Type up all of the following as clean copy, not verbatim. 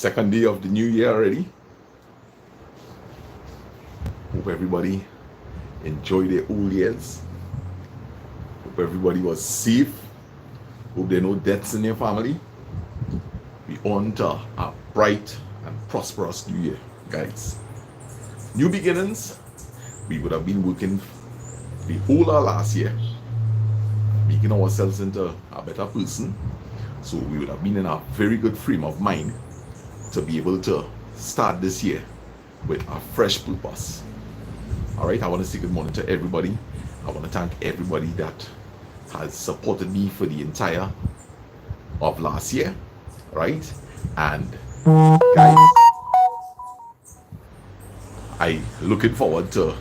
Second day of the new year already. Hope everybody enjoyed their old years. Hope everybody was safe. Hope there are no deaths in your family. We on to a bright and prosperous new year, guys. New beginnings. We would have been working the whole of last year, making ourselves into a better person. So we would have been in a very good frame of mind to be able to start this year with a fresh purpose. All right, I want to say good morning to everybody. I want to thank everybody that has supported me for the entire of last year, right? And guys, I looking forward to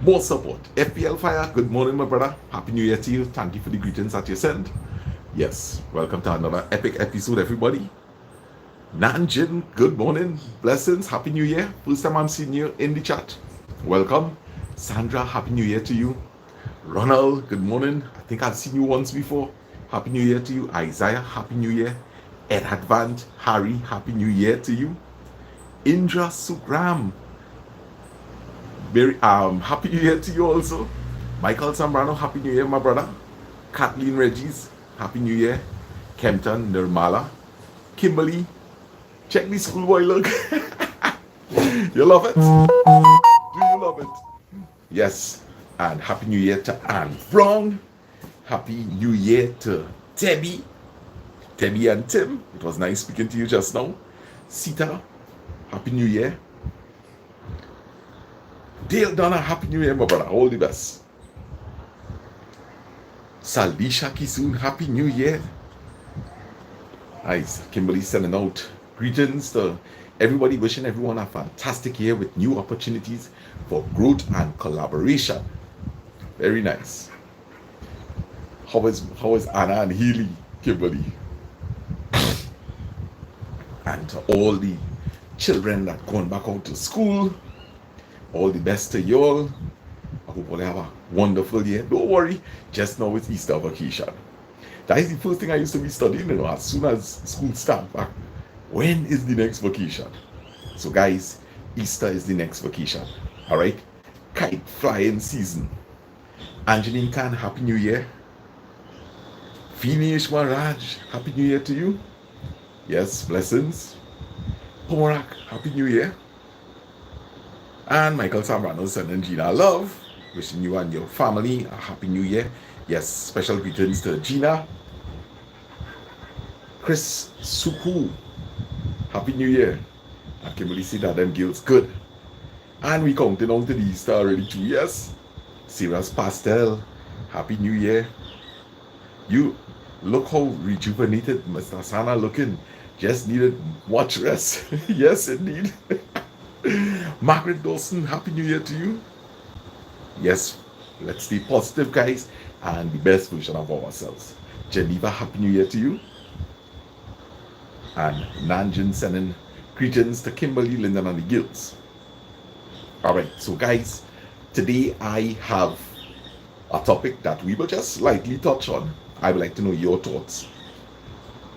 more support. FPL Fire, good morning, my brother. Happy New Year to you. Thank you for the greetings that you sent. Yes, welcome to another epic episode, everybody. Nanjin, good morning. Blessings. Happy New Year. First time I'm seeing you in the chat. Welcome. Sandra, Happy New Year to you. Ronald, good morning. I think I've seen you once before. Happy New Year to you. Isaiah, Happy New Year. Ed Advant, Harry, Happy New Year to you. Indra Sugram, very Happy New Year to you also. Michael Zambrano, Happy New Year, my brother. Kathleen Regis, Happy New Year. Kempton, Nirmala. Kimberly, check the schoolboy look. You love it? Do you love it? Yes. And Happy New Year to Anne Brown. Happy New Year to Tebby and Tim. It was nice speaking to you just now. Sita, Happy New Year. Dale Donna, Happy New Year, my brother. All the best. Salisha Kisun, Happy New Year. Nice. Kimberly sending out greetings to everybody, wishing everyone a fantastic year with new opportunities for growth and collaboration. Very nice. How is Anna and Healy, Kimberly? And to all the children that going back out to school, all the best to you all. I hope you have a wonderful year. Don't worry, just now it's Easter vacation. That is the first thing I used to be studying, as soon as school starts back. When is the next vacation? So guys, Easter is the next vacation. All right? Kite flying season. Angeline Khan, Happy New Year. Finish Raj, Happy New Year to you. Yes, blessings. Pomorak, Happy New Year. And Michael Zambrano sending Gina love. Wishing you and your family a Happy New Year. Yes, special greetings to Gina. Chris Suku, Happy New Year. I can really see that them girls good. And we counting on to the Easter already too. Yes. Sarah's Pastel, Happy New Year. You look how rejuvenated Mr. Sana looking. Just needed much rest. Yes, indeed. Margaret Dawson, Happy New Year to you. Yes, let's stay positive, guys, and the best version of ourselves. Geneva, Happy New Year to you. And Nanjin sending greetings to Kimberly, Lyndon, and the Gills. Alright, so guys, today I have a topic that we will just lightly touch on. I would like to know your thoughts.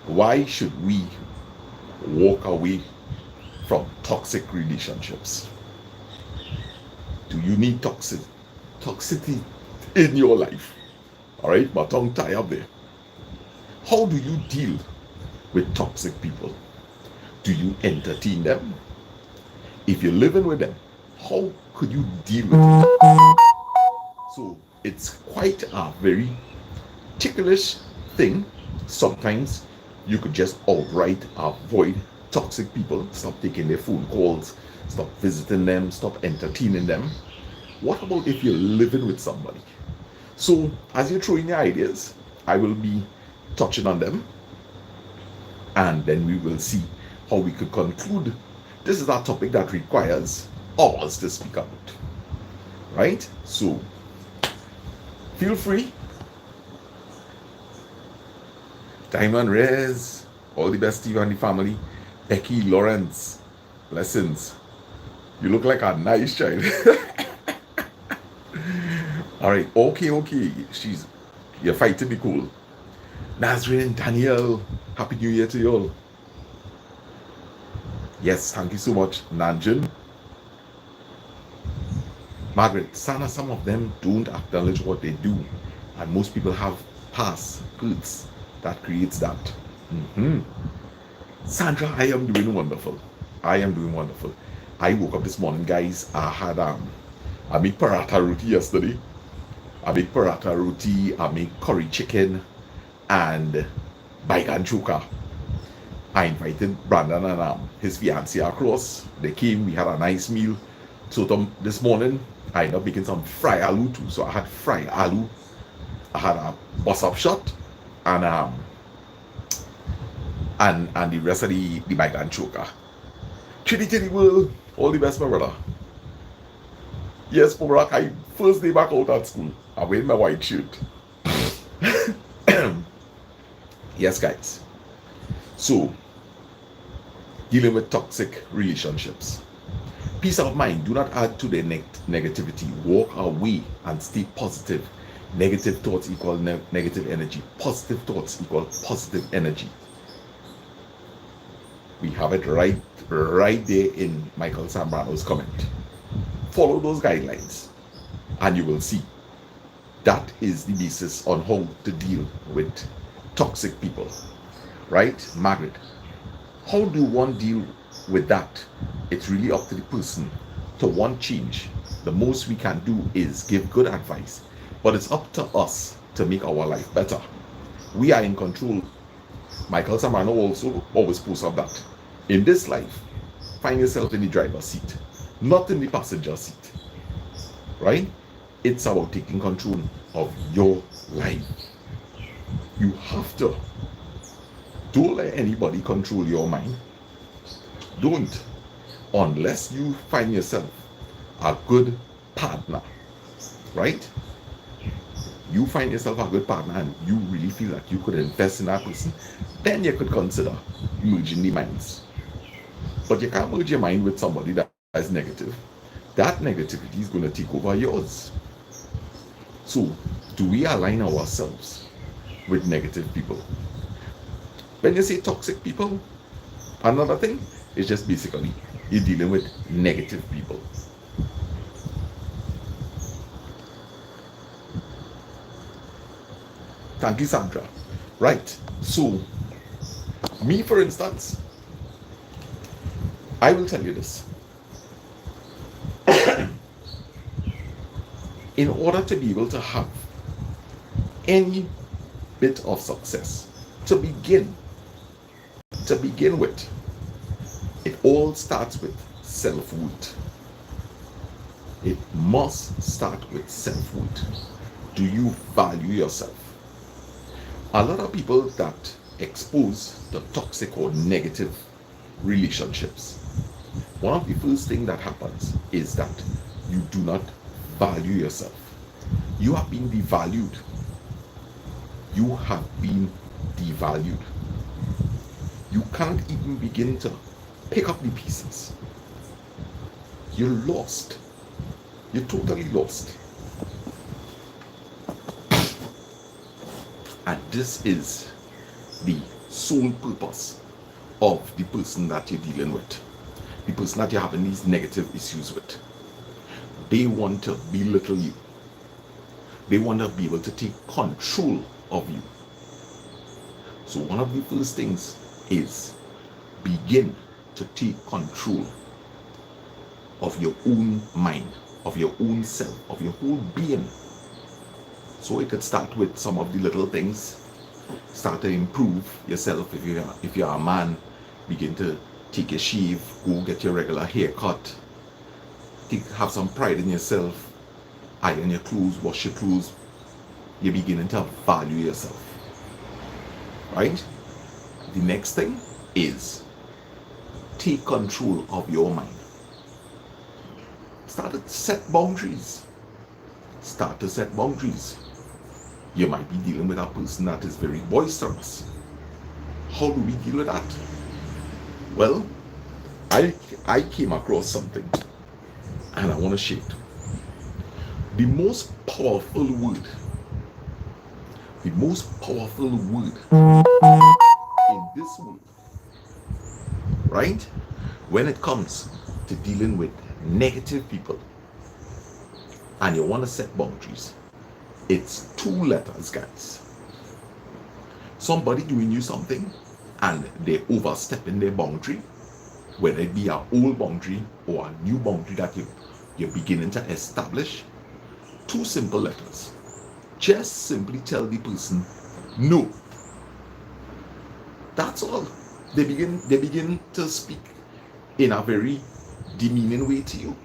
Why should we walk away from toxic relationships? Do you need toxicity in your life? Alright, my tongue tie up there. How do you deal with toxic people? Do you entertain them? If you're living with them, how could you deal with it? So it's quite a very ticklish thing. Sometimes you could just outright avoid toxic people. Stop taking their phone calls, stop visiting them, stop entertaining them. What about if you're living with somebody? So as you're throwing your ideas, I will be touching on them, and then we will see how we could conclude. This is a topic that requires hours to speak about, right? So feel free. Diamond Rez, all the best to you and the family. Becky Lawrence, blessings. You look like a nice child. All right, okay. You're fighting me cool. Nazrin, Daniel, Happy New Year to you all. Yes, thank you so much, Nanjun. Margaret, Sana, some of them don't acknowledge what they do. And most people have past hurts that creates that. Mhm. Sandra, I am doing wonderful. I am doing wonderful. I woke up this morning, guys. I made paratha roti yesterday. I make paratha roti, I make curry chicken, and baigan chuka. I invited Brandon and his fiancée across. They came, we had a nice meal. So this morning, I ended up making some fried aloo too. So I had fried aloo, I had a bus up shot, and and the rest of the baigan chuka. Chitty world, all the best, my brother. Yes, Mubarak, I first day back out at school. I wear my white shirt. Yes, guys. So, dealing with toxic relationships. Peace of mind. Do not add to the negativity. Walk away and stay positive. Negative thoughts equal negative energy. Positive thoughts equal positive energy. We have it right there in Michael Zambrano's comment. Follow those guidelines and you will see that is the basis on how to deal with toxic people, right? Margaret, how do one deal with that? It's really up to the person to want change. The most we can do is give good advice, but it's up to us to make our life better. We are in control. Michael Zambrano also always posts of that. In this life, find yourself in the driver's seat, not in the passenger seat, right? It's about taking control of your life. You have to. Don't let anybody control your mind. Don't. Unless you find yourself a good partner, right? You find yourself a good partner and you really feel like you could invest in that person, then you could consider merging the minds. But you can't merge your mind with somebody that is negative. That negativity is going to take over yours. So, do we align ourselves with negative people? When you say toxic people, another thing is just basically you're dealing with negative people. Thank you, Sandra. Right. So, me, for instance, I will tell you this. In order to be able to have any bit of success, to begin with, it all starts with self-worth. It must start with self-worth. Do you value yourself? A lot of people that expose to toxic or negative relationships, one of the first things that happens is that you do not value yourself. You have been devalued. You have been devalued. You can't even begin to pick up the pieces. You're lost. You're totally lost. And this is the sole purpose of the person that you're dealing with, the person that you're having these negative issues with. They want to belittle you. They want to be able to take control of you. So one of the first things is begin to take control of your own mind, of your own self, of your whole being. So it could start with some of the little things. Start to improve yourself. If you're a man, begin to take a shave, go get your regular haircut, have some pride in yourself, iron your clothes, wash your clothes. You're beginning to value yourself, right? The next thing is take control of your mind. Start to set boundaries. Start to set boundaries. You might be dealing with a person that is very boisterous. How do we deal with that? Well, I came across something and I want to share it. The most powerful word in this world, right, when it comes to dealing with negative people and you want to set boundaries, it's two letters, guys. Somebody doing you something and they overstepping their boundary, whether it be an old boundary or a new boundary that you're beginning to establish. Two simple letters. Just simply tell the person no. That's all. They begin to speak in a very demeaning way to you.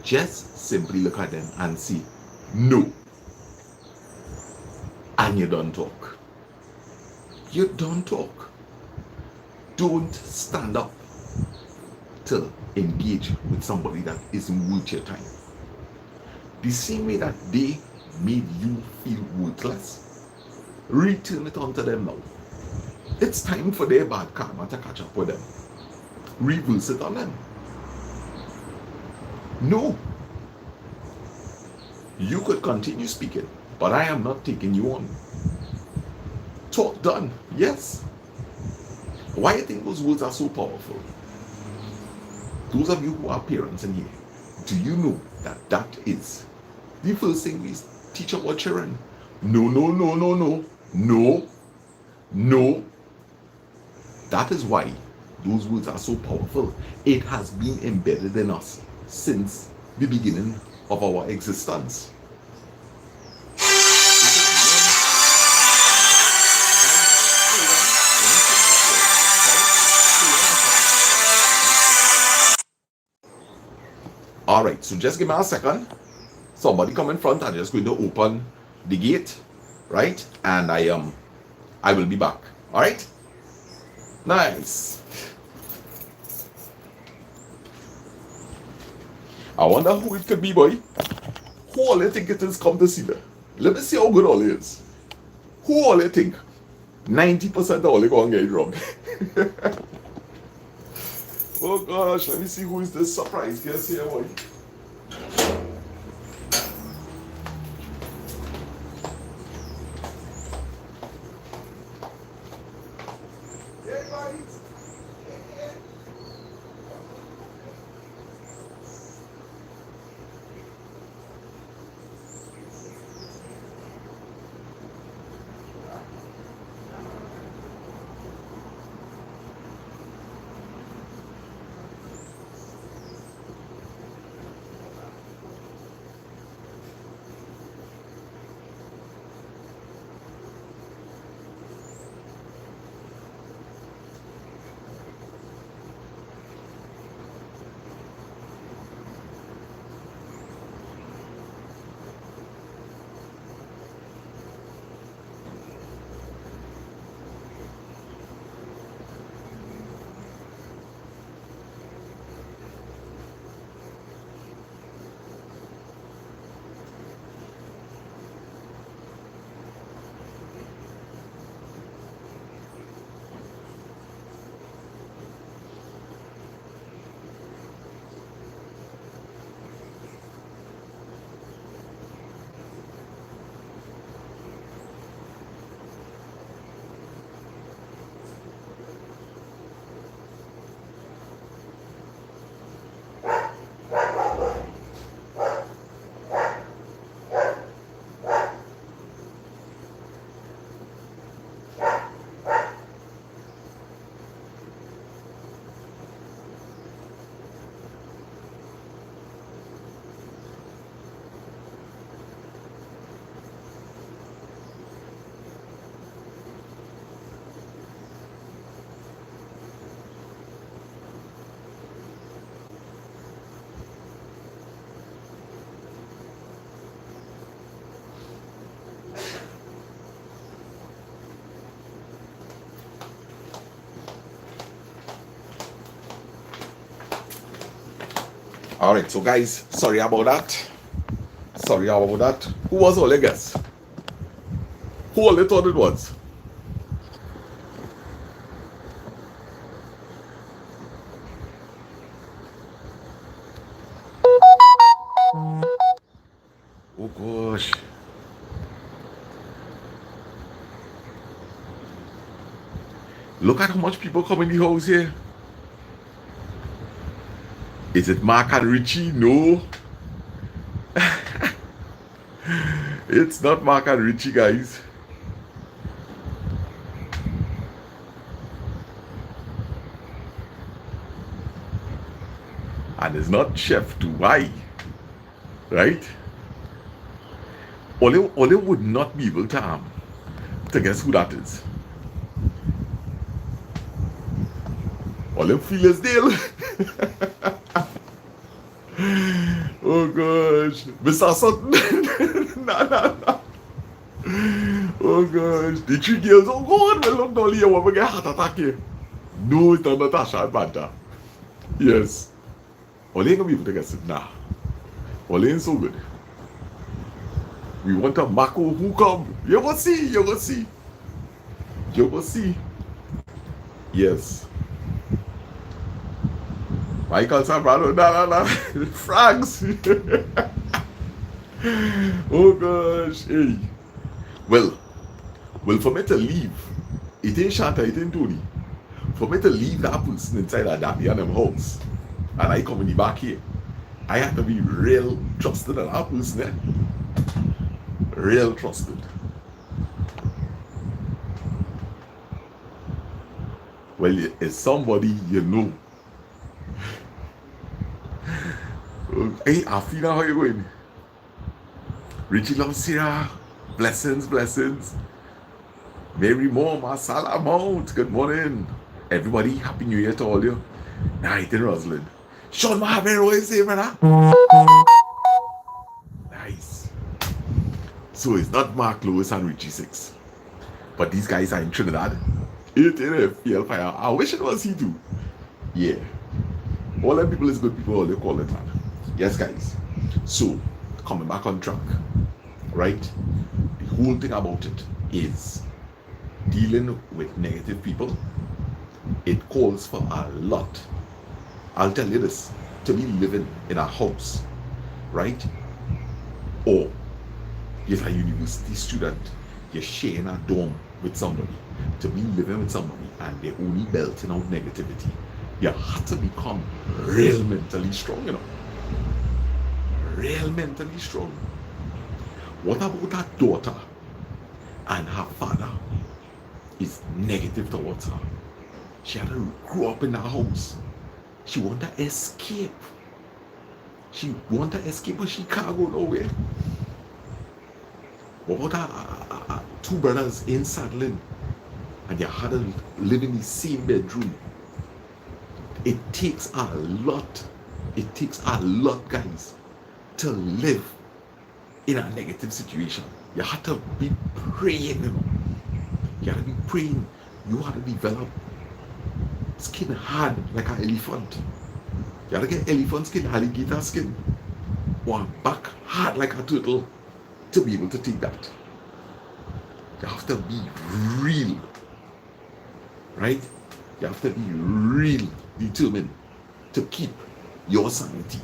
Just simply look at them and say no. And you don't talk. You don't talk. Don't stand up to engage with somebody that isn't worth your time. The same way that they made you feel worthless, return it onto them now. It's time for their bad karma to catch up with them. Reverse it on them. No. You could continue speaking, but I am not taking you on. Talk done. Yes. Why do you think those words are so powerful? Those of you who are parents in here, do you know that that is the first thing we teach our children? No, no, no, no, no, no, no. That is why those words are so powerful. It has been embedded in us since the beginning of our existence. All right, so just give me a second. Somebody come in front. I'm just going to open the gate, right? And I will be back. All right. Nice. I wonder who it could be, boy. Who all you think it is come to see me? Let me see how good all is. Who all you think? 90% of all you gonna get it wrong. Oh gosh, let me see who is this surprise guest here, boy. All right, so guys, sorry about that. Sorry about that. Who was all your guess? Who all you thought it was? Oh gosh. Look at how much people come in the house here. Is it Mark and Richie? No. It's not Mark and Richie, guys. And it's not Chef too. Why? Right? Ole would not be able to guess who that is. Ole feel his deal. Oh gosh. Mr. Sutton. Nah. Oh gosh. The 3 girls. Oh God, well look down here. We're get heart attack here. No, it's not Natasha and Banta. Yes. Ole ain't gonna be able to guess it. Nah. Ole ain't so good. We want a Mako who come. You go see. Yes. Michael Zambrano. Nah. Franks. Oh gosh. Hey. Well, for me to leave, it ain't Shanta, it ain't Tony. For me to leave that person inside that damn house, and I come in the back here, I have to be real trusted in that person, eh? Real trusted. Well, it's somebody you know. Hey, Afina, how you going? Richie loves Sarah. Blessings. Mary Moore, Salah Mount. Good morning. Everybody, Happy New Year to all you. Night in Roslyn. Sean Mahabero is here, brother. Nice. So it's not Mark Lewis and Richie 6. But these guys are in Trinidad. It in a field fire. I wish it was he too. Yeah. All them people is good people, all they call it that. Yes, guys. So, coming back on track. Right? The whole thing about it is dealing with negative people. It calls for a lot. I'll tell you this, to be living in a house, right? Or you're a university student, you're sharing a dorm with somebody, to be living with somebody and they're only belting out negativity, you have to become real mentally strong, you know. Real mentally strong. What about that daughter and her father is negative towards her? She had to grow up in that house. She want to escape. But she can't go nowhere. What about her 2 brothers in Sadlin and you had to live in the same bedroom? It takes a lot. It takes a lot, guys, to live in a negative situation. You have to be praying, you know. You have to be praying. You have to develop skin hard like an elephant. You have to get elephant skin, alligator skin, or back hard like a turtle to be able to take that. You have to be real, right? You have to be real determined to keep your sanity.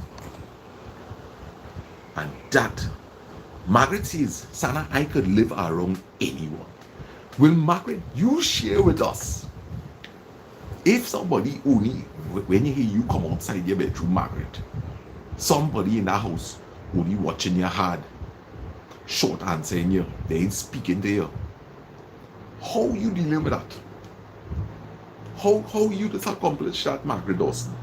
And that, Margaret says, Sana, I could live around anyone. Well, Margaret, you share with us. If somebody only, when you hear you come outside your bedroom, Margaret, somebody in that house only watching your hard, short answering you, they ain't speaking to you. How you dealing with that? How you just accomplish that, Margaret Dawson?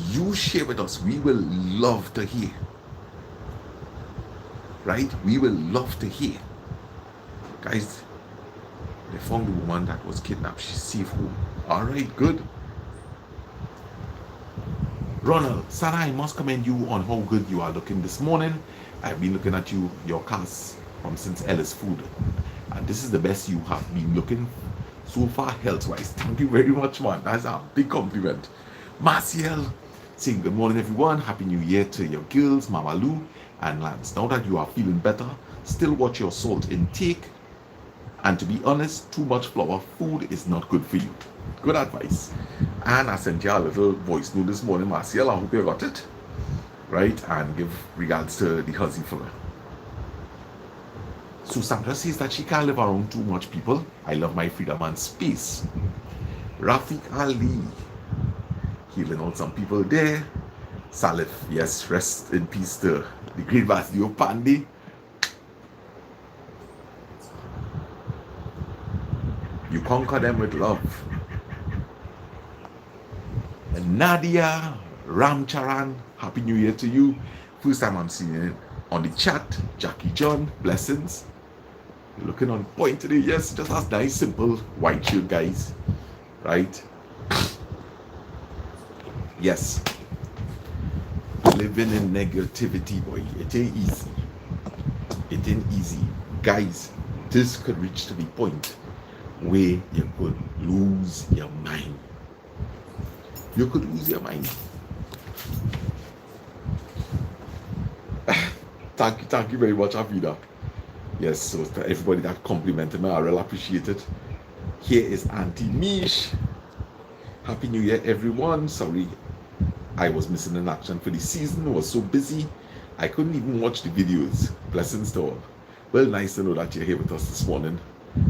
You share with us. We will love to hear. Right? We will love to hear. Guys, they found the woman that was kidnapped. She's safe home. Alright, good. Ronald, Sarah, I must commend you on how good you are looking this morning. I've been looking at your cast from since Ellis Food. And this is the best you have been looking so far health-wise. Thank you very much, man. That's a big compliment. Marciel, saying good morning, everyone. Happy New Year to your girls, Mama Lou and Lance. Now that you are feeling better, still watch your salt intake. And to be honest, too much flour food is not good for you. Good advice. And I sent you a little voice note this morning, Marciel. I hope you got it. Right? And give regards to the huzzy fella. So Sandra says that she can't live around too much people. I love my freedom and space. Rafiq Ali. healing out some people there. Salif, yes, rest in peace to the great Vasdio Pandey. You conquer them with love. And Nadia Ramcharan, Happy New Year to you. First time I'm seeing it on the chat. Jackie John, blessings. You're looking on point today. Yes, just has nice, simple white shirt, guys. Right? Yes. Living in negativity, boy. It ain't easy. It ain't easy. Guys, this could reach to the point where you could lose your mind. You could lose your mind. Thank you very much, Avida. Yes, so to everybody that complimented me, I really appreciate it. Here is Auntie Mish. Happy New Year, everyone. Sorry, I was missing in action for the season. I was so busy, I couldn't even watch the videos. Blessings to all. Well, nice to know that you're here with us this morning.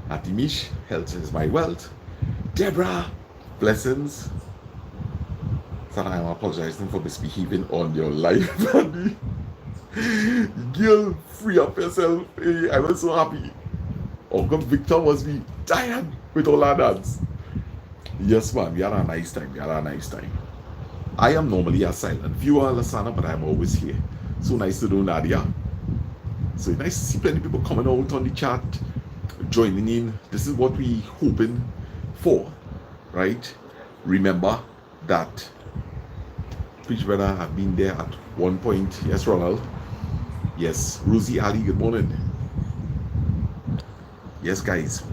Auntie Mish, health is my wealth. Deborah, blessings. So I am apologizing for misbehaving on your live, Andy. Girl, free up yourself. Hey, I was so happy. Uncle Victor must be tired with all our dance. Yes, man, we had a nice time. I am normally a silent viewer, Lasana, but I'm always here. So nice to know Nadia. So nice to see plenty of people coming out on the chat, joining in. This is what we hoping for, right? Remember that Preach Brother have been there at one point. Yes, Ronald. Yes, Rosie Ali, good morning. Yes, guys,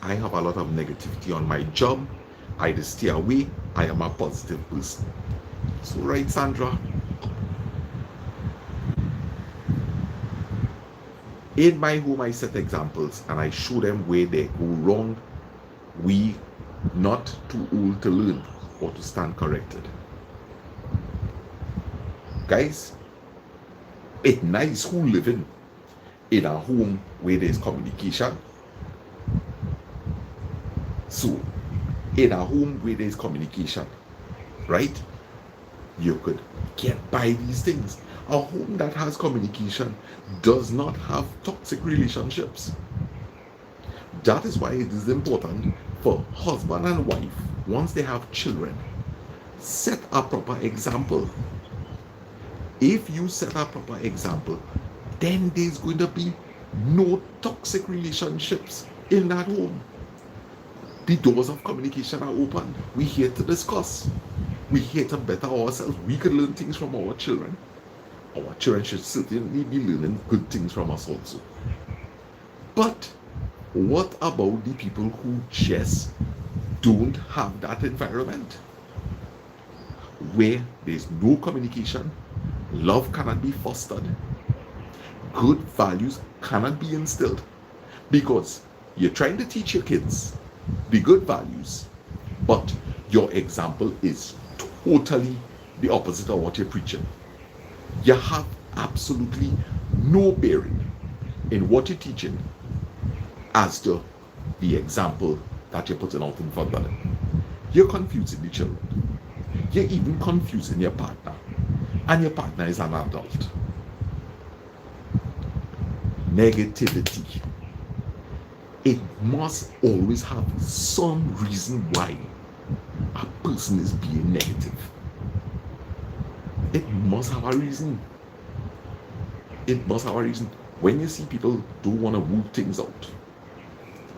I have a lot of negativity on my job. I just stay away. I am a positive person. So, right, Sandra? In my home, I set examples and I show them where they go wrong. We not too old to learn or to stand corrected. Guys, it's nice who living in a home where there's communication. So, in a home where there's communication, right? You could get by these things. A home that has communication does not have toxic relationships. That is why it is important for husband and wife, once they have children, set a proper example. If you set a proper example, then there's going to be no toxic relationships in that home. The doors of communication are open. We're here to discuss. We're here to better ourselves. We can learn things from our children. Our children should certainly be learning good things from us also. But what about the people who just don't have that environment? Where there's no communication, love cannot be fostered, good values cannot be instilled, because you're trying to teach your kids the good values, but your example is totally the opposite of what you're preaching. You have absolutely no bearing in what you're teaching as to the example that you're putting out in front of them. You're confusing the children. You're even confusing your partner, and your partner is an adult. Negativity. It must always have some reason why a person is being negative. It must have a reason. It must have a reason. When you see people don't want to work things out,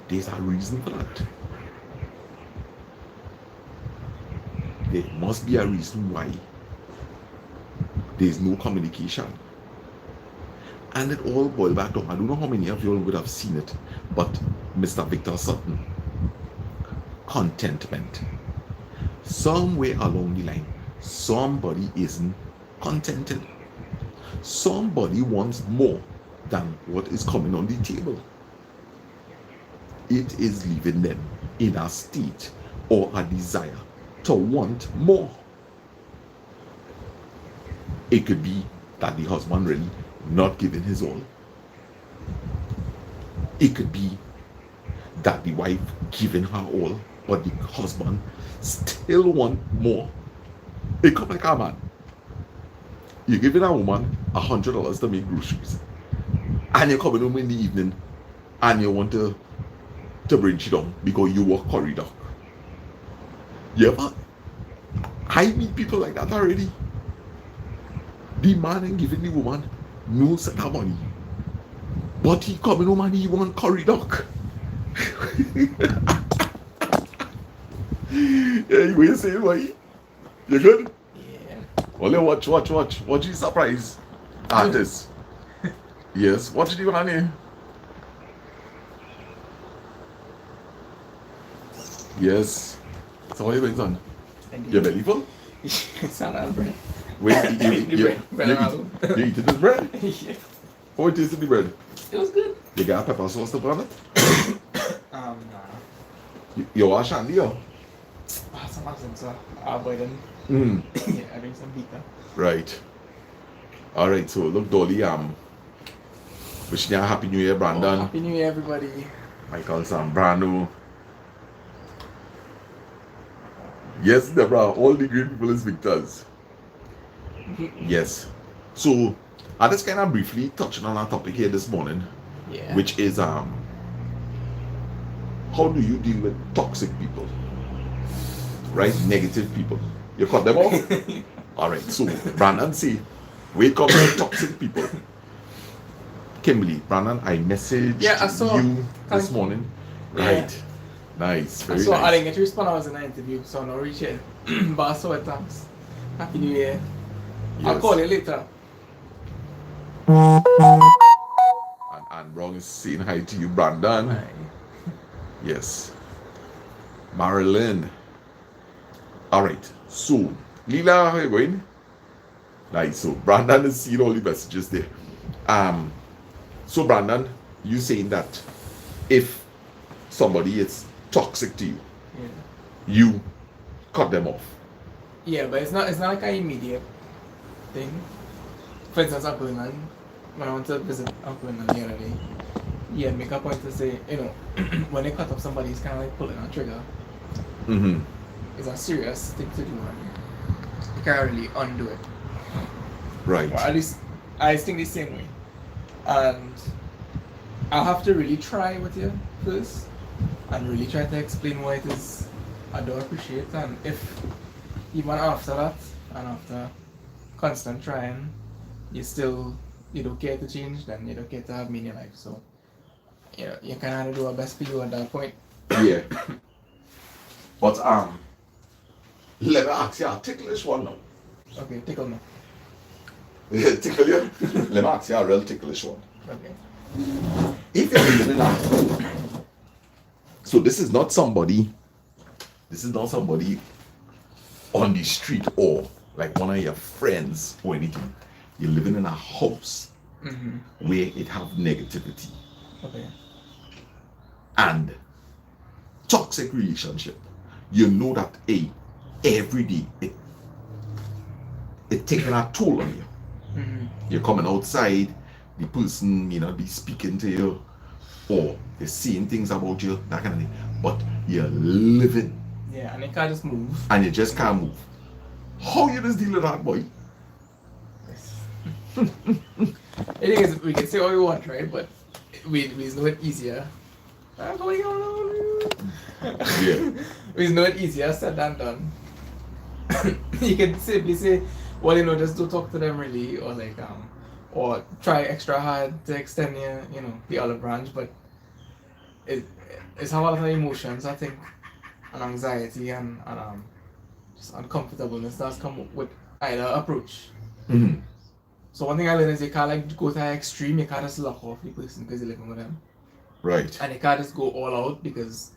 there's a reason for that. There must be a reason why there's no communication. And it all boils back to, I don't know how many of you all would have seen it, but Mr. Victor Sutton, contentment. Somewhere along the line, somebody isn't contented. Somebody wants more than what is coming on the table. It is leaving them in a state or a desire to want more. It could be that the husband really not giving his all. It could be that the wife giving her all but the husband still want more. It come like a man. You're giving a woman $100 to make groceries, and you're coming home in the evening, and you want to bring she down because you work corridor. Yeah, but I meet people like that already. The man ain't giving the woman no set of money, but he coming home and he want corridor. Yeah, you were saying, why? You good? Yeah. Only watch. Watch you surprise artist. Yes, what did you want here? Yes. So what are you going on? Your belly full? It's not out of bread. Wait, you eat this bread? Yeah. How it tasted the bread? It was good. You got pepper sauce to put on it? Nah. You wash handy, yo? Some accent, so I'll avoid them. Yeah, I drink some pizza. Right. Alright, so look, Dolly, wishing you a happy new year, Brandon. Happy New Year, everybody. Michael Zambrano. Yes, Deborah, all the great people is victors. Yes. So, I just kind of briefly touching on our topic here this morning, Yeah. which is how do you deal with toxic people? Right? Negative people. You cut them off? Alright, so Brandon say, wake up to toxic people. Kimberly, Brandon, I messaged I saw. you this morning. Yeah. Right. Nice. Very So nice. I didn't get to respond. I was in an interview, so I'm not reach it. But I saw it. Thanks. Happy New Year. I'll Yes. call you later. And Wrong is saying hi to you, Brandon. Bye. Yes. Marilyn. Alright. So, Leela, how you going? Nice. So Brandon is seeing all the messages there. So Brandon, you saying that if somebody is toxic to you, Yeah. you cut them off. Yeah, but it's not like an immediate thing. For instance, Uncle Inan, when I went to visit Uncle Inan the other day, he had make a point to say, when they cut off somebody, it's kind of like pulling a trigger. Mm-hmm. It's a serious thing to do, and you can't really undo it. Right. Or at least I think the same way. And I'll have to really try with you first and really try to explain why it is I don't appreciate, and if even after that and after constant trying you don't care to change, then you don't care to have me in your life. So you kind of have to do our best for you at that point. Yeah. But let me ask you a ticklish one now. Okay, tickle me. Tickle you? Let me ask you a real ticklish one. Okay. If you're living in a so this is not somebody on the street or like one of your friends or anything. You're living in a house where it have negativity Okay. and toxic relationship. You know that every day it taking a toll on you. You're coming outside, the person may not be speaking to you, or they're saying things about you, that kind of thing. But you're living. Yeah, and you can't just move. And you just can't move. How you just deal with that, boy? The thing is, we can say all we want, right? But we know it easier. Yeah. We know it easier said than done. You can simply say, well, just don't talk to them really, or like or try extra hard to extend the olive branch, but it's how a lot of emotions, I think, and anxiety and just uncomfortableness that's come with either approach. Mm-hmm. So one thing I learned is you can't like go to an extreme. You can't just lock off the person because you're living with them, Right. and you can't just go all out because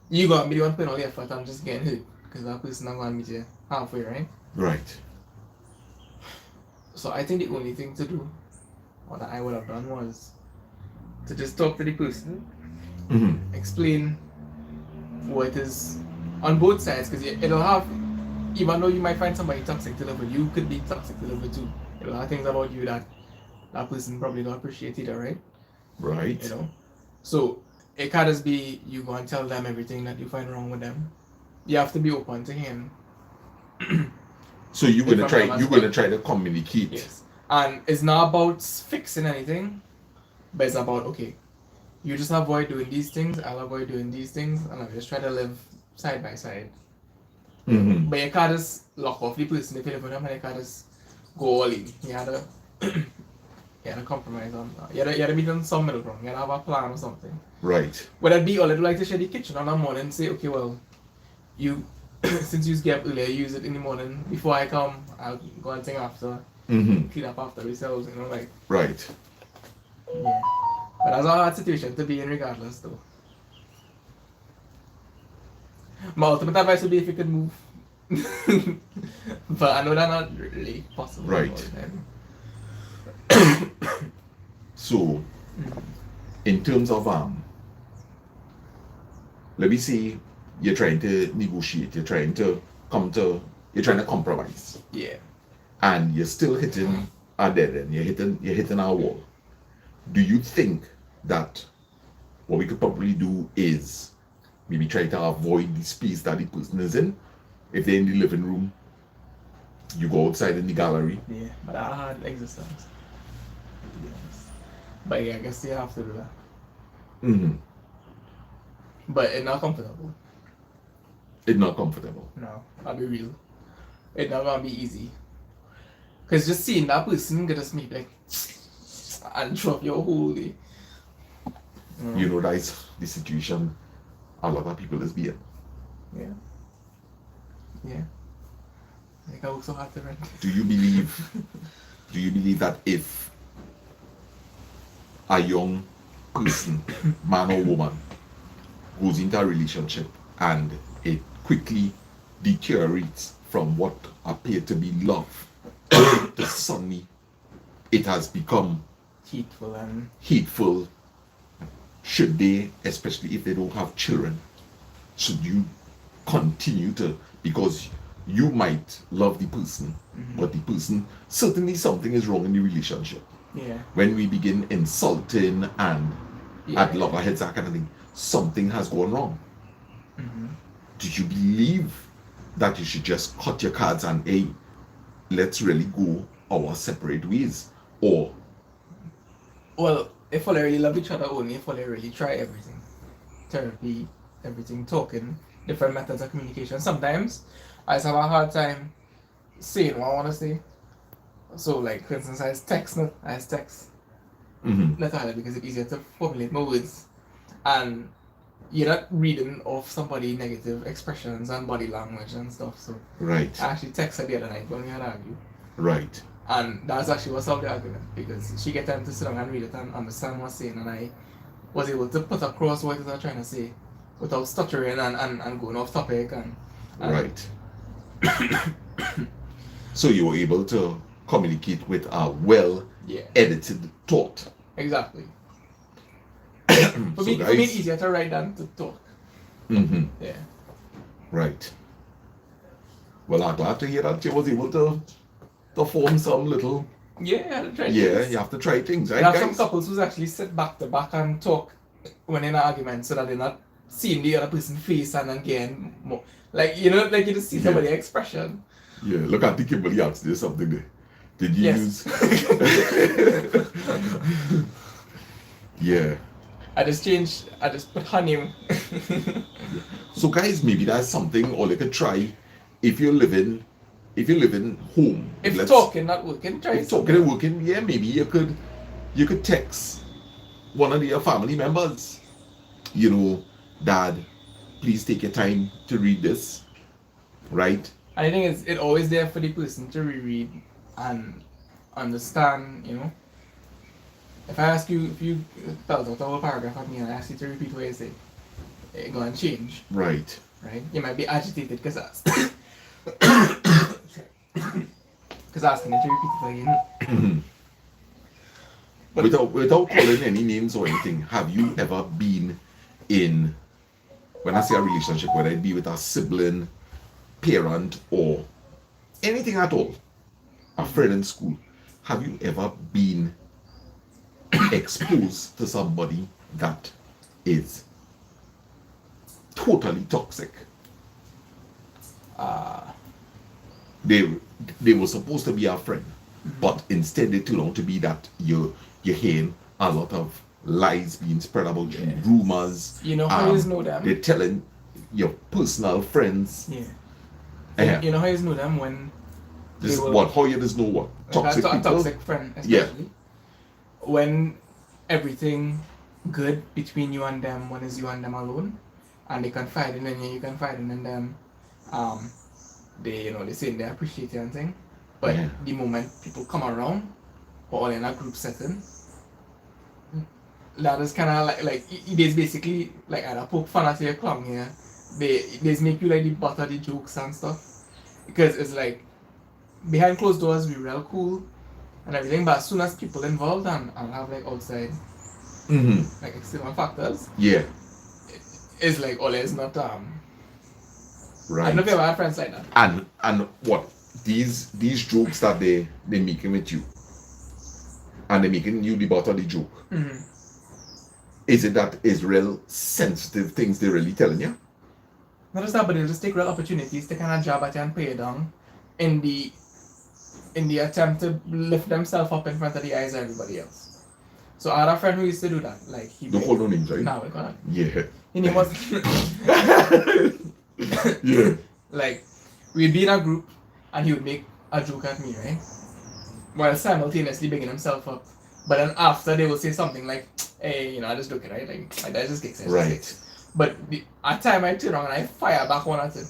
you're gonna be the one putting all the effort and just getting hurt because that person not gonna meet you halfway, right? Right. So I think the only thing to do, or that I would have done, was to just talk to the person, explain what it is on both sides, because it'll have, even though you might find somebody toxic to live with, you could be toxic to live with too. It'll have things about you that person probably don't appreciate either, right? Right. So it can't just be you go and tell them everything that you find wrong with them. You have to be open to him. So you're If gonna I'm try. not You're gonna try to communicate. Yes. And it's not about fixing anything, but it's about, okay, you just avoid doing these things, I'll avoid doing these things, and I'll just try to live side by side. Mm-hmm. But you can't just lock off the person if you live with them, and you can't just go all in. You had to, you had to compromise on that. You had to be on some middle ground. You had to have a plan or something. Right. Would that be, or I'd like to share the kitchen on a morning and say, okay, well, you, since you get up earlier, use it in the morning. Before I come, I'll go and sing after. Mm-hmm. Clean up after ourselves, you know, like. Right. Yeah. But that's a hard situation to be in regardless, though. My ultimate advice would be if you could move. But I know that's not really possible. Right. all the time. So, in terms of let me say you're trying to negotiate, you're trying to compromise, Yeah. and you're still hitting a dead end. You're hitting our wall. Do you think that what we could probably do is maybe try to avoid the space that the person is in? If they're in the living room, you go outside in the gallery. Yeah. But that hard existence. To be honest. But yeah, I guess you have to do that. Mm-hmm. But it's not comfortable. It's not comfortable. No, I'll be real. It's not gonna be easy. Cause just seeing that person get us me like and drop your whole day. You know, that's the situation a lot of people is being. Yeah. Yeah. Like I work so hard to rent. Do you believe that if a young person, man or woman, goes into a relationship and it quickly deteriorates from what appeared to be love to suddenly it has become hateful, should they, especially if they don't have children, should you continue to, because you might love the person, but the person, certainly something is wrong in the relationship. Yeah. When we begin insulting and at Yeah. loggerheads, that kind of thing, something has gone wrong. Mm-hmm. Do you believe that you should just cut your cards and, hey, let's really go our separate ways? Or, Well, if they really love each other only, if they really try everything. Therapy, everything, talking, different methods of communication. Sometimes I just have a hard time saying what I want to say. So, like, for instance, I just text. mm-hmm, Not harder because it's easier to formulate my words. And you're not reading off somebody's negative expressions and body language and stuff. So right, I actually texted the other night when we had argued. right, And that's actually what solved the argument because she get time to sit down and read it and understand what's saying, and I was able to put across what it was trying to say without stuttering and going off topic and right. So you were able to communicate with a well yeah, edited thought. exactly. So For me it's easier to write than to talk. mm-hmm, Yeah. right. Well, I'm glad to hear that you was able to form some little. Yeah, try Yeah, things. you have to try things, right, There are some guys? couples who actually sit back to back and talk when in an argument so that they're not seeing the other person's face and then getting more like you just see somebody's expression. Yeah, look at the Kimberly asked you something there. Did you Yes. use? Yeah. I just put her name. So guys, maybe that's something, or you could try if you're living home. If let's- talking not working, try if something. talking and working, yeah, maybe you could text one of your family members. You know, Dad, please take your time to read this. Right? I think it's always there for the person to reread and understand, you know. If I ask you, if you spelled out a whole paragraph at me and I ask you to repeat what you say, it's going to change, Right. right? You might be agitated because asking you to repeat it again. But Without calling any names or anything, have you ever been in, when I say a relationship, whether it be with a sibling, parent, or anything at all, a friend in school, have you ever been exposed to somebody that is totally toxic. They were supposed to be our friend, but instead they turned out to be that you're hearing a lot of lies being spread about you, rumors. You know how you know them? They're telling your personal friends. Yeah. You know how you know them when this is what how you just know what toxic people. Toxic friend, especially when everything good between you and them, when it's you and them alone, and they confide in you, you confide in them. They they say they appreciate you and thing, but the moment people come around, or all in a group setting, that is kind of like it is basically like either poke fun at your clown here. They make you like the butt of the jokes and stuff, because it's like behind closed doors we real cool and everything, but as soon as people involved and have like outside like external factors, it's like all is not right. I don't know if you ever had friends like that. And what these jokes that they making with you, and they making you the butt of the joke. Is it that is real sensitive things they're really telling you? Not just that, but they'll just take real opportunities to kind of jab at you and pay you down in the attempt to lift themselves up in front of the eyes of everybody else. So I had a friend who used to do that. Like he don't hold no names, right? Nah, we can't. Yeah. His name was like we'd be in a group and he would make a joke at me, right? While simultaneously bigging himself up. But then after they will say something like, hey, I just joking, right? Like that just kicks in. Right. But at time I turn around and I fire back one at him.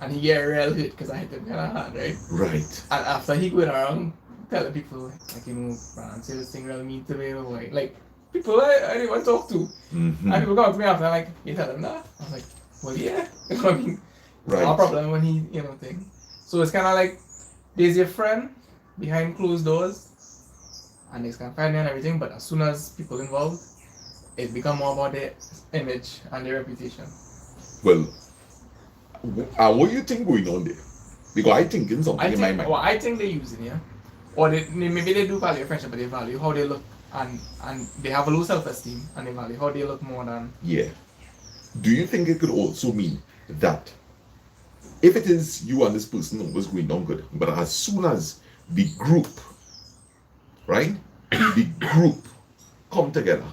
And he get real hit because I hit him kind of hard, right? Right. And after he go around telling people, like, Brian, say this thing real mean to me, like people I didn't want to talk to. And people come up to me after, like, you tell them that? I was like, well, yeah. You know what I mean? Right. No problem when he, thing. So it's kind of like, there's your friend behind closed doors, and they can find me and everything, but as soon as people involved, it become more about their image and their reputation. Well, what do you think going on there? Because I think in something in my mind. Well, I think they're using it, or maybe they do value friendship, but they value how they look, and they have a low self-esteem, and they value how they look more than. Yeah. Do you think it could also mean that if it is you and this person was going on good, but as soon as the group, right, the group come together,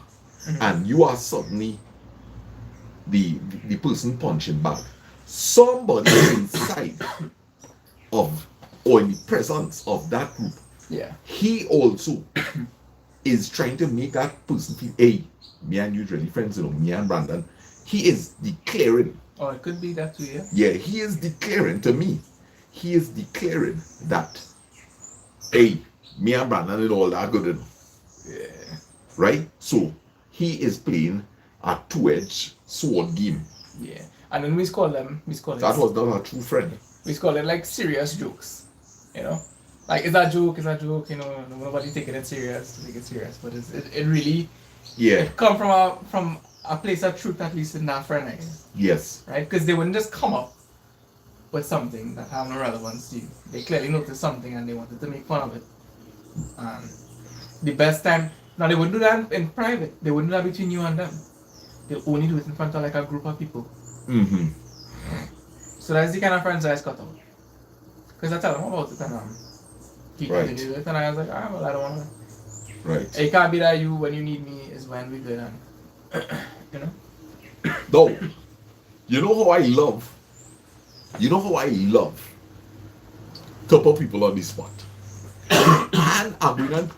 and you are suddenly the person punching back, somebody inside of or in the presence of that group, he also is trying to make that person feel, hey, me and you really friends, me and Brandon. He is declaring. Oh, it could be that too, yeah. Yeah, he is declaring to me. He is declaring that, hey, me and Brandon and all that good enough. Yeah. Right? So he is playing a two-edged sword game. Yeah. And then we call it. That was not a true friend. We call it like serious jokes. Like it's a joke, nobody taking it serious, but it really it come from a place of truth, at least in that friend, I guess. Yes. Right? Because they wouldn't just come up with something that have no relevance to you. They clearly noticed something and they wanted to make fun of it. And the best time, now they wouldn't do that in private. They wouldn't do that between you and them. They'll only do it in front of like a group of people. So that's the kind of friends I cut out. Because I tell them about it and he continued it, and I was like, well, I don't want to. Right. It can't be that you, when you need me, is when we good and, No. You know how I love to put people on the spot. And I'm going to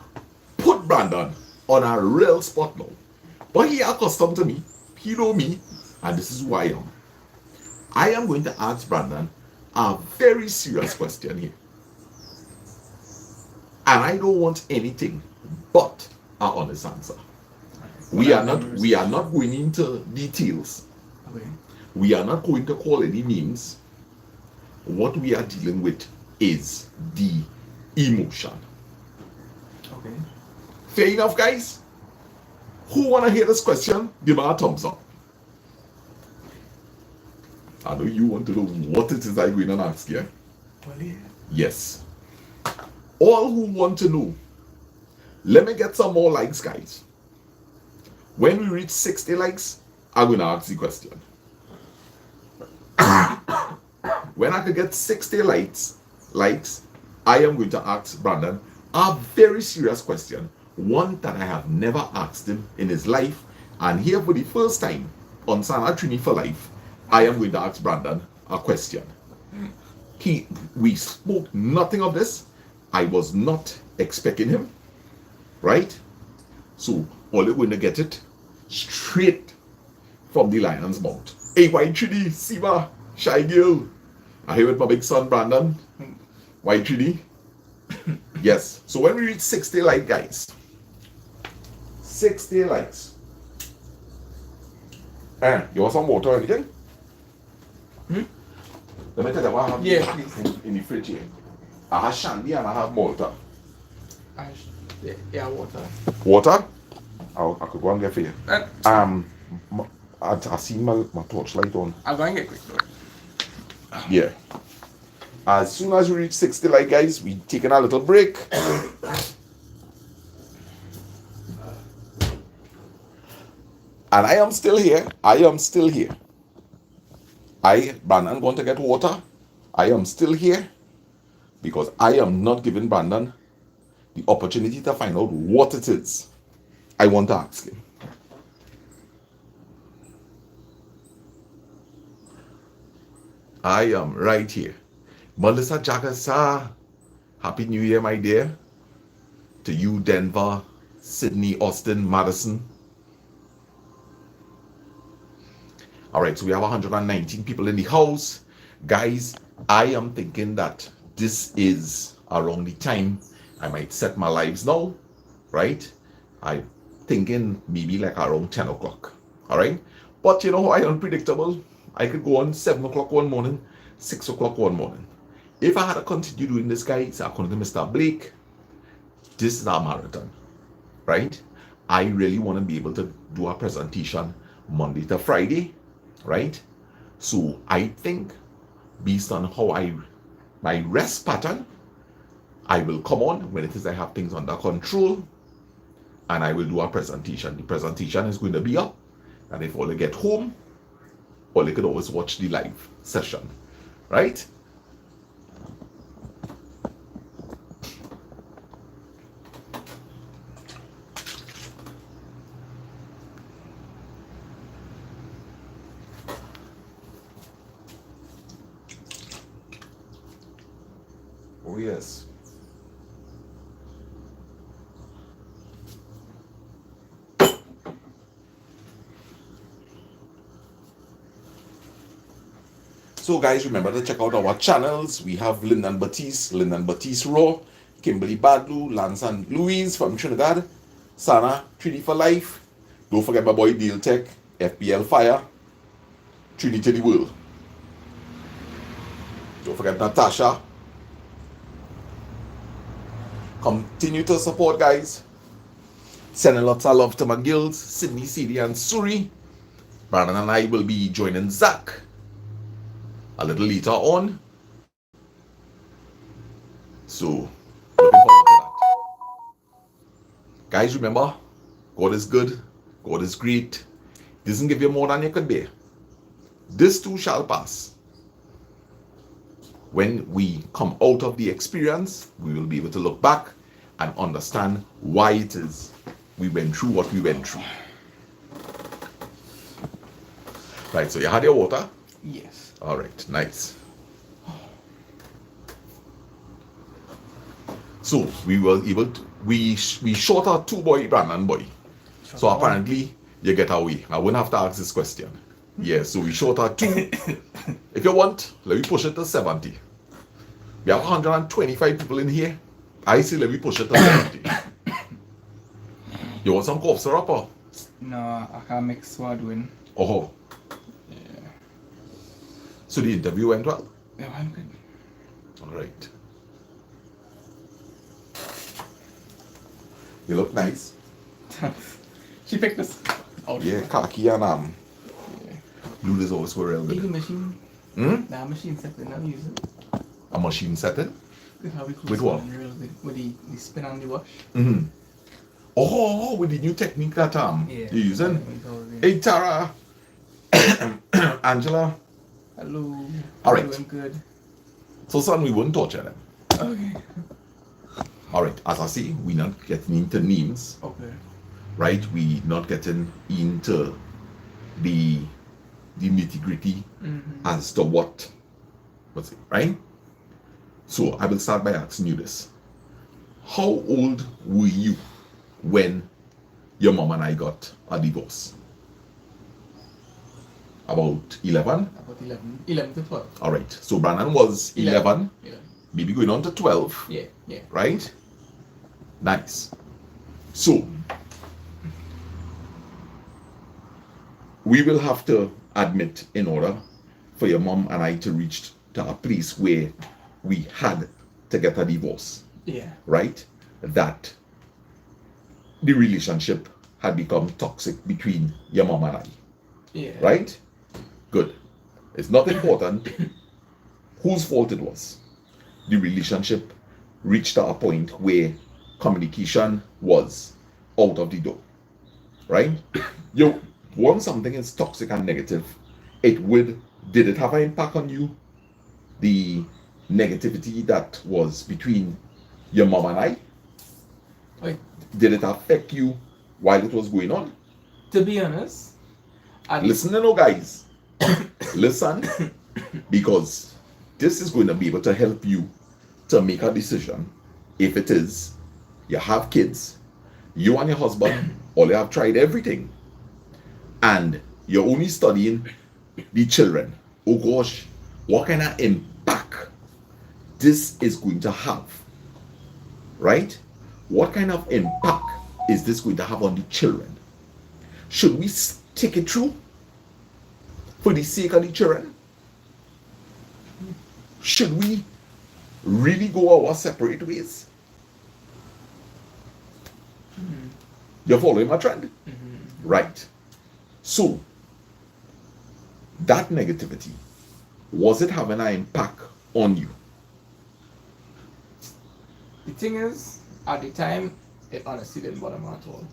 put Brandon on a real spot now. But he accustomed to me. He know me. And this is who I am. I am going to ask Brandon a very serious question here. And I don't want anything but an honest answer. We are not going into details. Okay. We are not going to call any names. What we are dealing with is the emotion. Okay. Fair enough, guys? Who want to hear this question? Give me a thumbs up. I know you want to know what it is I'm going to ask you. Well, yeah. Yes. All who want to know, let me get some more likes, guys. When we reach 60 likes, I'm going to ask the question. When I could get 60 likes, I am going to ask Brandon a very serious question. One that I have never asked him in his life. And here for the first time on Sana Trini for Life, I am going to ask Brandon a question. We spoke nothing of this. I was not expecting him. Right? So, all you're going to get it straight from the lion's mouth. Hey, White Trini, Siva, Shy Girl. I here with my big son, Brandon. White Trini. Yes. So, when we reach 60 likes, guys. 60 likes. You want some water or anything? Let me tell you what I have in the fridge here. I have shandy and I have water. Yeah, water. Water? I could go and get for you. I see my torchlight on. I'll go and get quick though. Yeah. As soon as we reach 60 likes, guys, we taking a little break. And I am still here. Brandon going to get water. I am still here because I am not giving Brandon the opportunity to find out what it is I want to ask him. I am right here. Melissa Jagasa, Happy New Year, my dear. To you, Denver, Sydney, Austin, Madison. All right, so we have 119 people in the house. Guys, I am thinking that this is around the time I might set my lives now, right? I'm thinking maybe like around 10 o'clock, all right? But you know, I am unpredictable. I could go on 7 o'clock one morning, 6 o'clock one morning. If I had to continue doing this, guys, according to Mr. Blake, this is our marathon, right? I really want to be able to do a presentation Monday to Friday, right? So I think based on how my rest pattern, I will come on when it is I have things under control and I will do a presentation. The presentation is going to be up, and if all they get home, or they could always watch the live session, right? Oh yes. So guys, remember to check out our channels. We have Lyndon Batiste Raw, Kimberly Badlu, Lance and Louise from Trinidad, Sana, Trini for Life. Don't forget my boy Deal Tech, FPL Fire, Trini to the World. Don't forget Natasha. Continue to support, guys. Sending lots of love to my guilds, Sydney, CD, and Surrey. Brandon and I will be joining Zach a little later on. So, looking forward to that. Guys, remember, God is good, God is great. He doesn't give you more than you could bear. This too shall pass. When we come out of the experience, we will be able to look back and understand why it is we went through what we went through. Right, so you had your water? Yes. All right, nice. So we were able to, we shot our 2-boy Brandon boy. So apparently you get away. I wouldn't have to ask this question. Yeah, so we shot our 2. If you want, let me push it to 70. We have 125 people in here. I say let me push it to 70. You want some cough syrup or? No, I can't mix what I'm doing. Oh. So the interview went well? Yeah, I'm good. All right. You look nice. She picked this out. Yeah, khaki and blue is always real The good. machine. Hmm? That machine set it, now use it. A machine setting? How we close With what? it real good. With the spin on the wash. Mm-hmm. Oh, with the new technique that you're using. Yeah. Hey Tara, Angela. Hello. All I'm right. doing good. So, son, we won't torture them. Okay. All right. As I say, we're not getting into names, Okay. right? We not getting into the nitty gritty as to what's it, right? So I will start by asking you this: how old were you when your mom and I got a divorce? About 11? About 11. 11 to 12. All right. So Brandon was 11, 11. maybe going on to 12, Yeah, yeah. right? Nice. So we will have to admit, in order for your mom and I to reach to a place where we had to get a divorce, Yeah. right? That the relationship had become toxic between your mom and I, Yeah. right? Good. It's not important whose fault it was. The relationship reached a point where communication was out of the door, right? You once something is toxic and negative, did it have an impact on you? The negativity that was between your mom and I, Like, did it affect you while it was going on? to be honest, Listen, guys. Listen, because this is going to be able to help you to make a decision. If it is, you have kids, you and your husband, or you have tried everything, and you're only studying the children. Oh gosh, what kind of impact this is going to have, right? What kind of impact is this going to have on the children? Should we take it through for the sake of the children? Should we really go our separate ways? You're following my trend? Right. So, that negativity, was it having an impact on you? the thing is, at the time, it honestly didn't bother me at all.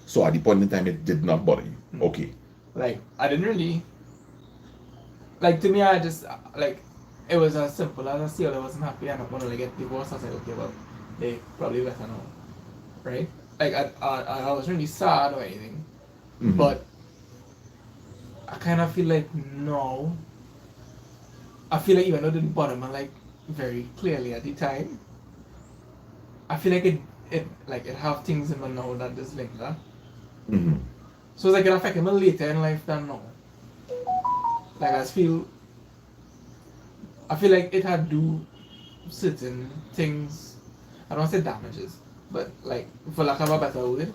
So, at the point in time, it did not bother you. Okay. Like, I didn't really. Like, to me, I just, like, it was as simple as I still I wasn't happy and I wanted to get divorced. I was like, okay, well, they probably better know. Right? Like, I wasn't really sad or anything. But I kind of feel like no. I feel like even though it didn't bother me like very clearly at the time, I feel like it have things in me now that just linger. So it's like it affected me later in life than now. Like I feel like it had do certain things. I don't want to say damages, but like for lack of a better word,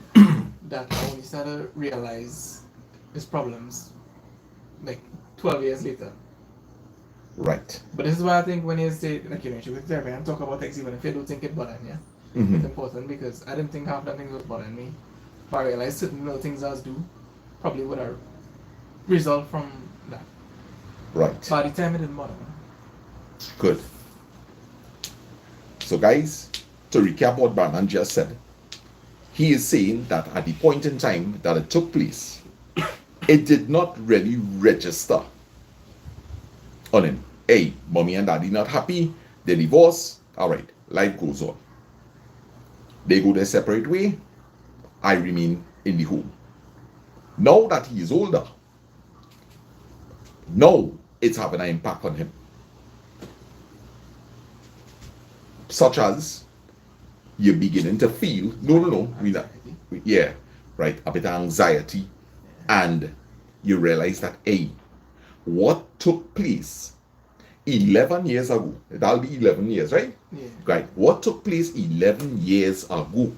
that I only started to realize its problems like 12 years later. Right. But this is why I think when you say, like, you know, you with therapy and talk about things even if you don't think it bothering you, it's important because I didn't think half that thing was bothering me. But I realized certain little things I was do probably would have result from that. Right. By the time it didn't bother me. Good. So, guys, to recap what Brandon just said, he is saying that at the point in time that it took place, it did not really register on him. Hey, mommy and daddy not happy, they divorce, all right, life goes on. They go their separate way, I remain in the home. Now that he is older, now it's having an impact on him. Such as you're beginning to feel, yeah, right, a bit of anxiety, and you realize that, hey, what took place 11 years ago, that'll be 11 years, right? Yeah. Right. What took place 11 years ago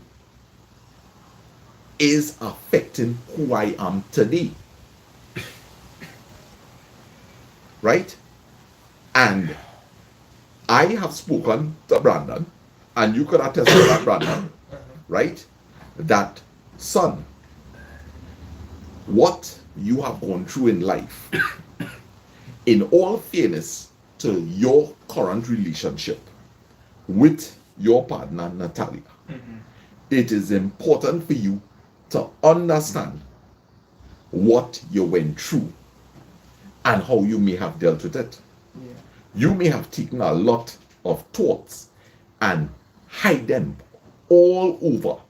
is affecting who I am today. Right? And I have spoken to Brandon, and you could attest to that, Brandon, right? That, son, what you have gone through in life, in all fairness to your current relationship with your partner, Natalia, it is important for you to understand what you went through and how you may have dealt with it. Yeah. You may have taken a lot of thoughts and hide them all over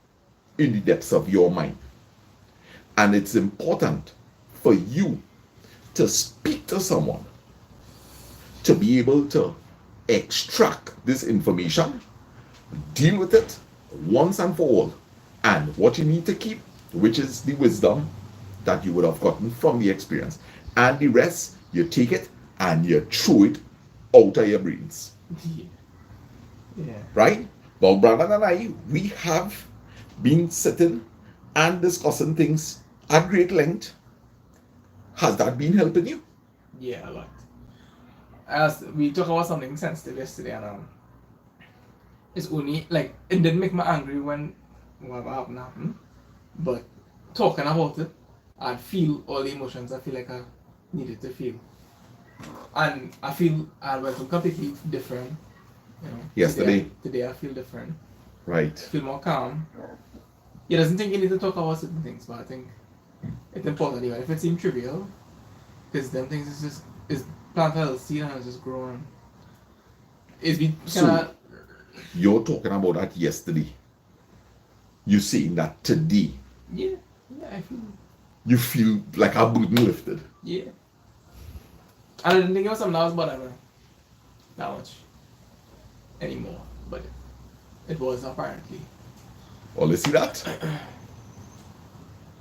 in the depths of your mind. And it's important for you to speak to someone to be able to extract this information, deal with it once and for all. And what you need to keep, which is the wisdom that you would have gotten from the experience. And the rest, you take it and you throw it out of your brains. Yeah. Right? But Brandon and I, we have been sitting and discussing things at great length. Has that been helping you? Yeah, a lot. As we talked about something sensitive yesterday, and it's only like it didn't make me angry when whatever happened, but talking about it, I'd feel all the emotions I feel like I needed to feel, and I feel I went completely different. You know, Yesterday. Today I feel different. Right. I feel more calm. He doesn't think you need to talk about certain things, but I think it's important even if it seems trivial, because them things is planted a seed and it's just growing. It's been So you're talking about that yesterday. You saying that today. Yeah, I feel. You feel like a burden lifted. Yeah. And I didn't think it was something that was bothering that much anymore, but it was apparently. All you see that?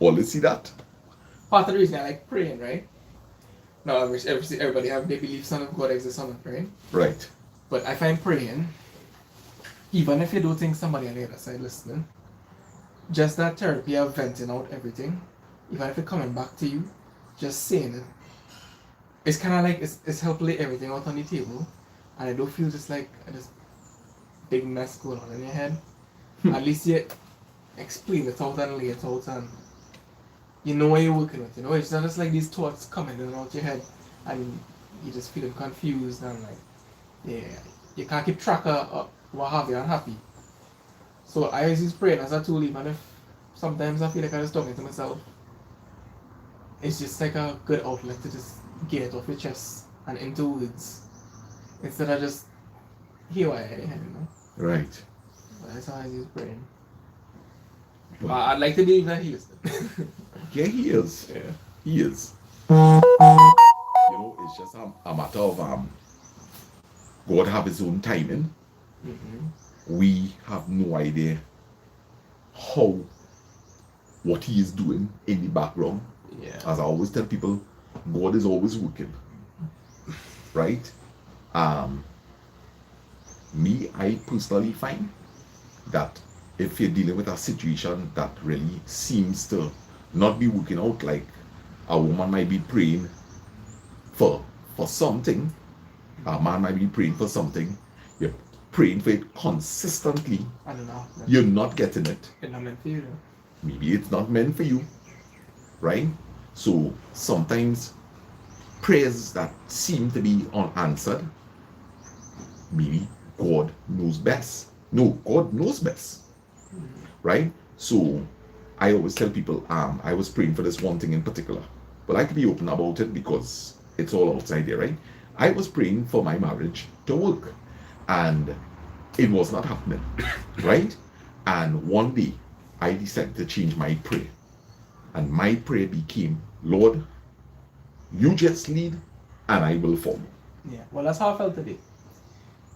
All you see that? Part of the reason I like praying, right? Now, everybody have their beliefs on if God exists on it, right? Right. But I find praying, even if you don't think somebody on the other side listening, just that therapy of venting out everything, even if it's coming back to you, just saying it, it's kind of like it's helping lay everything out on the table, and I don't feel just like this big mess going on in your head. At least you explain it out and lay it out, and you know what you're working with. You know, it's not just like these thoughts coming in and out your head, and you're just feeling confused and like, yeah, you can't keep track of what have you unhappy. So I always use praying as a tool, even if sometimes I feel like I'm just talking to myself. It's just like a good outlet to just get it off your chest and into words, instead of just hear what I head, you know. Right. But that's how I use praying. Well, I'd like to believe that he listened. yeah, he is. Yeah. He is. You know, it's just a matter of God have his own timing. Mm-hmm. We have no idea what he is doing in the background. Yeah. As I always tell people, God is always working. Right? I personally find that if you're dealing with a situation that really seems to not be working out, like a woman might be praying for something, a man might be praying for something, you're praying for it consistently, I don't know. you're not getting it. It's not meant for you, though. Maybe it's not meant for you, right? So sometimes prayers that seem to be unanswered, maybe God knows best. No, God knows best, right? So I always tell people, I was praying for this one thing in particular, but I can be open about it because it's all outside there, right? I was praying for my marriage to work, and it was not happening, right? And one day I decided to change my prayer, and my prayer became, Lord, you just lead and I will follow. Yeah, well, that's how I felt today.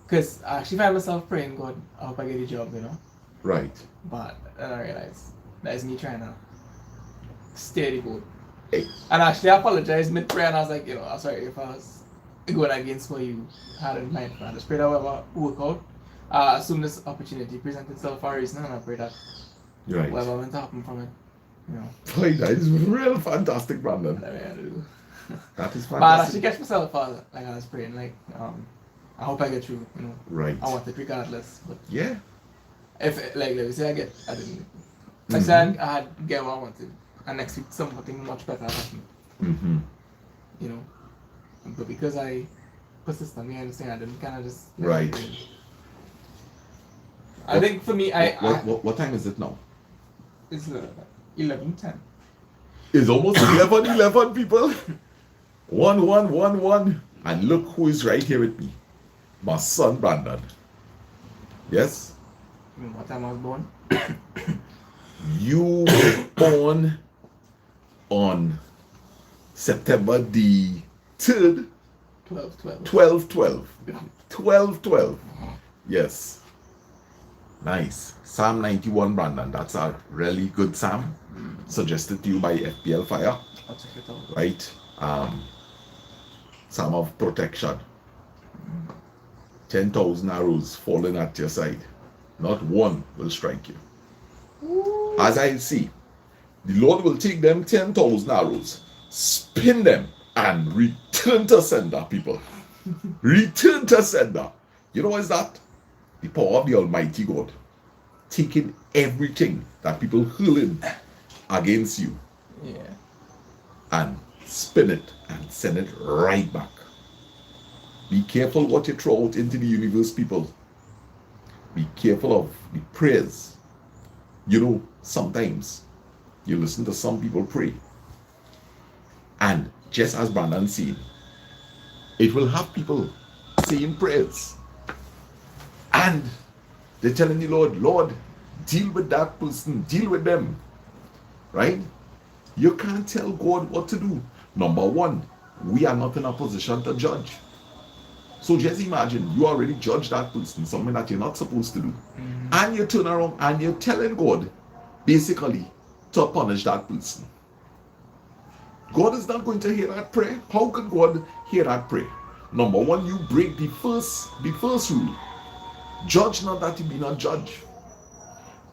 Because I actually find myself praying, God, I hope I get a job, you know? Right. But then I realized that is me trying to steer the boat. Hey. And actually, I apologized mid prayer, and I was like, I'm sorry if I was going against what you had in mind. I just prayed that whatever work out. As soon as opportunity presents itself for a reason, and I pray that Right. whatever meant to happen from it, Right, that is real fantastic, Brandon. whatever I do. That is But I fantastic. actually catch myself like I was praying, like, I hope I get through, Right. I want it regardless. But Yeah. if, like we say, I didn't. Like, say I had get what I wanted, and next week something much better happened. Mm-hmm. But because I persistently understand, I didn't kind of just. Right. I think for me, What time is it now? It's 11:10. It's almost 11, people. 1 1 1 1. And look who is right here with me. My son Brandon. Yes? What time I was born? You were born on September the 3rd, 12. 12/12. 12/12. Yes. Nice. Psalm 91, Brandon. That's a really good psalm. Suggested to you by FPL Fire. I'll check it out. Right? Psalm of protection. 10,000 arrows falling at your side. Not one will strike you. Ooh. As I see, the Lord will take them 10,000 arrows, spin them, and return to sender, people. Return to sender. You know what is that? The power of the Almighty God. Taking everything that people hurling against you Yeah. and spin it and send it right back. Be careful what you throw out into the universe, people. Be careful of the prayers. You know, sometimes you listen to some people pray, and just as Brandon said, it will have people saying prayers, and they're telling the Lord, deal with that person, deal with them, right? You can't tell God what to do. Number one, we are not in a position to judge. So just imagine you already judge that person, something that you're not supposed to do. And you turn around and you're telling God, basically, to punish that person. God is not going to hear that prayer. How could God hear that prayer? Number one, you break the first rule. Judge not that you be not judged.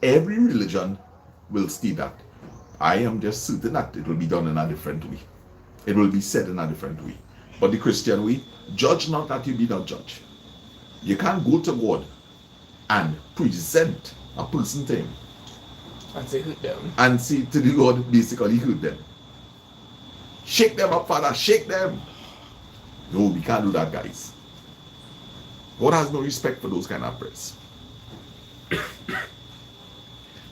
Every religion will state that. I am just certain that it will be done in a different way. It will be said in a different way. But the Christian way, judge not that you be not judged. You can't go to God and present a person to him And say hurt them. and say to the Lord, basically hurt them. Shake them up, Father, shake them. No, we can't do that, guys. God has no respect for those kind of prayers.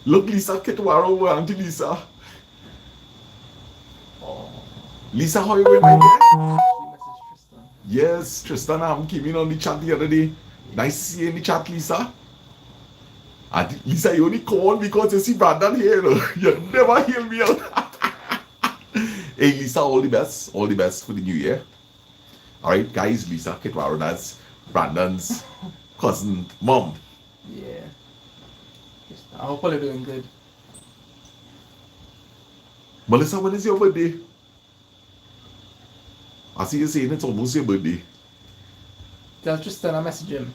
Look, Lisa Ketwaro over, Auntie Lisa. Oh. Lisa, how you doing, my dear? She messaged Tristan. Yes, Tristan came in on the chat the other day. Nice to see you in the chat, Lisa. And Lisa, you only call because you see Brandon here. You never hear me out. Hey, Lisa, all the best. All the best for the new year. All right, guys, Lisa Ketwaro, that's Brandon's cousin mom. Yeah. I hope all are doing good. Melissa, when is your birthday? I see you saying it's almost your birthday. Tell Tristan I message him.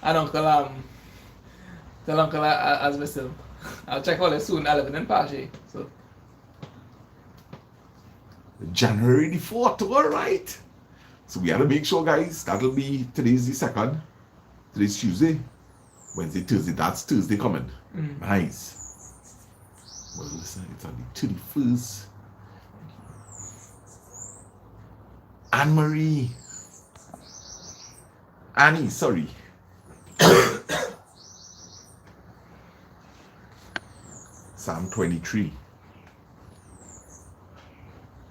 And tell Uncle as myself. I'll check all this soon. I live in Pache. So January the 4th, all right. So we gotta make sure, guys, that'll be, today's the 2nd. Today's Tuesday. Wednesday, Thursday, that's Thursday coming. Nice. Well, listen, it's on the 31st. Anne-Marie. Annie, sorry. Psalm 23.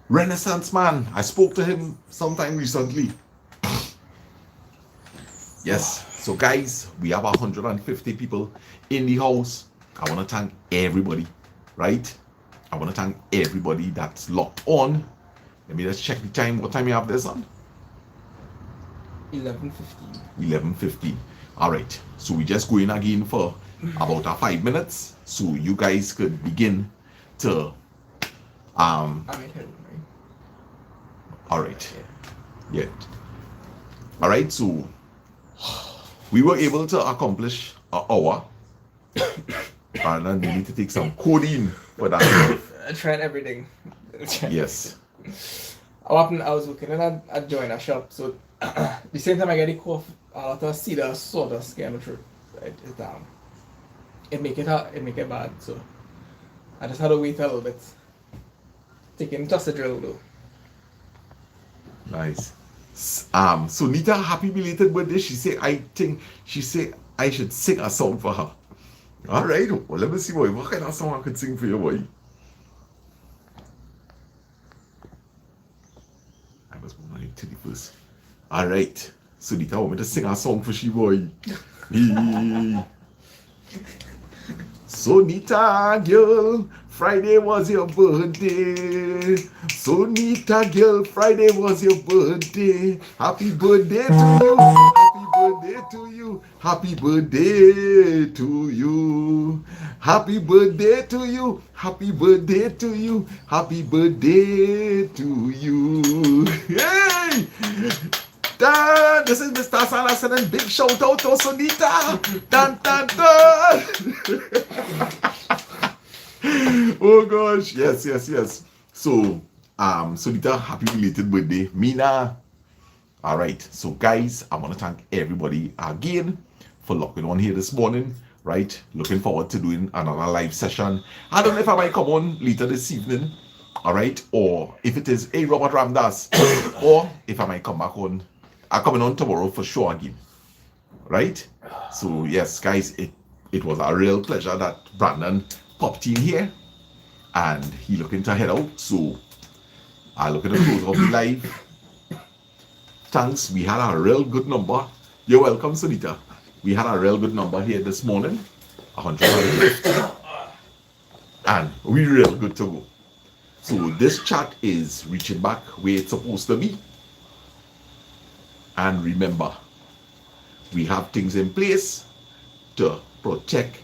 Renaissance man. I spoke to him sometime recently. Yes. So guys, we have 150 people in the house. I want to thank everybody, right? I want to thank everybody that's locked on. Let me just check the time. What time you have this on? 11:15. 11:15. All right. So we just go in again for about 5 minutes, so you guys could begin to I'm in here, right? All right. Yeah. All right. So we were able to accomplish an hour, and then we need to take some codeine for that. I tried everything. Yes. What happened? I was working in a joiner shop, so the same time I get the cough, a lot of cedar sawdust came through. It make it bad. So I just had to wait a little bit. Taking Tossidril though. Nice. So Nita, happy belated birthday. She said I should sing a song for her. All right, well, let me see, boy. What kind of song I could sing for you, boy? I was born on the 31st. All right, Sunita want me to sing a song for she, boy. Hey. Sonita girl, Friday was your birthday. Sonita girl, Friday was your birthday. Happy birthday to you. Happy birthday to you. Happy birthday to you. Happy birthday to you. Happy birthday to you. Happy birthday to you. Hey! This is Mr. Salasan and big shout out to Sonita. Dun, dun, dun. Oh gosh, yes. So, Sonita, happy belated birthday. Mina. All right, so guys, I want to thank everybody again for locking on here this morning. Right, looking forward to doing another live session. I don't know if I might come on later this evening. All right, or if it is a Robert Ramdas, or if I might come back on. I'm coming on tomorrow for sure again. Right? So yes, guys, it was a real pleasure that Brandon popped in here and he looking to head out. So I look at the close of the live. Thanks. We had a real good number. You're welcome, Sunita. We had a real good number here this morning. 150. And we real good to go. So this chat is reaching back where it's supposed to be. And remember, we have things in place to protect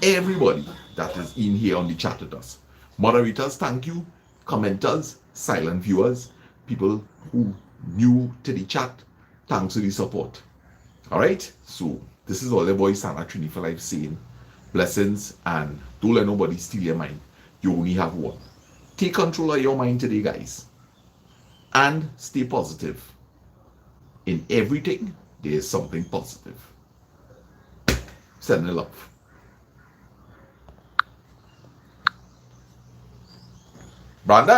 everybody that is in here on the chat with us. Moderators, thank you. Commenters, silent viewers, people who new to the chat, thanks for the support. All right, so this is all the voice and Trinity for Life saying blessings, and don't let nobody steal your mind. You only have one. Take control of your mind today, guys, and stay positive. In everything, there is something positive. Sending love. Brandon.